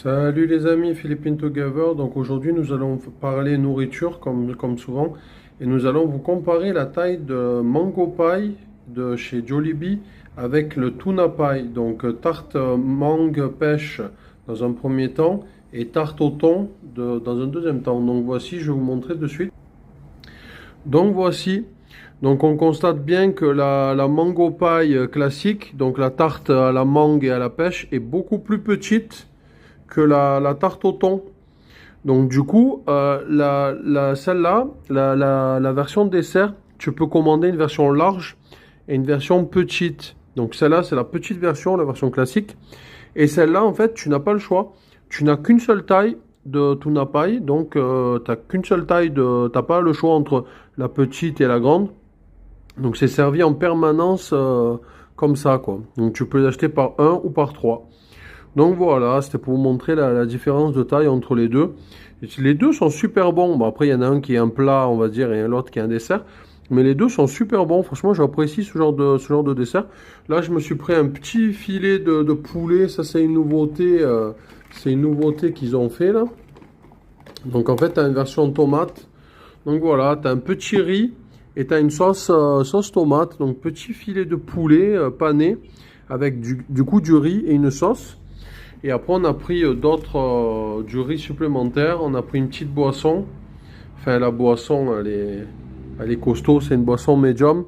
Salut les amis, Philippine Together. Donc aujourd'hui nous allons parler nourriture comme souvent et nous allons vous comparer la taille de Mango Pie de chez Jollibee avec le Tuna Pie. Donc tarte mangue pêche dans un premier temps et tarte au thon dans un deuxième temps. Donc voici, je vais vous montrer de suite. Donc voici. Donc on constate bien que la Mango Pie classique, donc la tarte à la mangue et à la pêche, est beaucoup plus petite que la tarte au thon. Donc du coup, celle-là, la version dessert, tu peux commander une version large et une version petite. Donc celle-là, c'est la petite version, la version classique. Et celle-là, en fait, tu n'as pas le choix. Tu n'as qu'une seule taille de tuna pie. Donc tu n'as qu'une seule taille t'as pas le choix entre la petite et la grande. Donc c'est servi en permanence comme ça, quoi. Donc tu peux l'acheter par un ou par trois. Donc voilà, c'était pour vous montrer la différence de taille entre les deux. Les deux sont super bons. Bon, après, il y en a un qui est un plat, on va dire, et l'autre qui est un dessert. Mais les deux sont super bons. Franchement, j'apprécie ce genre de dessert. Là, je me suis pris un petit filet de poulet. Ça, c'est une nouveauté. C'est une nouveauté qu'ils ont fait là. Donc en fait, tu as une version tomate. Donc voilà, tu as un petit riz et tu as une sauce tomate. Donc petit filet de poulet pané avec du coup du riz et une sauce. Et après, on a pris du riz supplémentaire. On a pris une petite boisson. Enfin, la boisson, elle est costaud. C'est une boisson médium.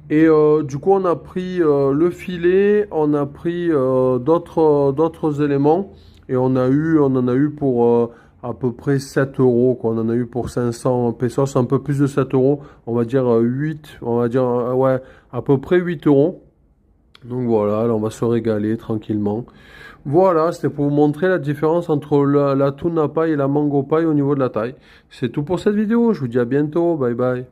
Et du coup, on a pris le filet. On a pris d'autres éléments. Et on en a eu pour à peu près 7 euros, quoi. On en a eu pour 500 pesos, un peu plus de 7 euros. On va dire 8. On va dire, ouais, à peu près 8 euros. Donc voilà, là on va se régaler tranquillement. Voilà, c'était pour vous montrer la différence entre la tuna pie et la mango pie au niveau de la taille. C'est tout pour cette vidéo, je vous dis à bientôt, bye bye.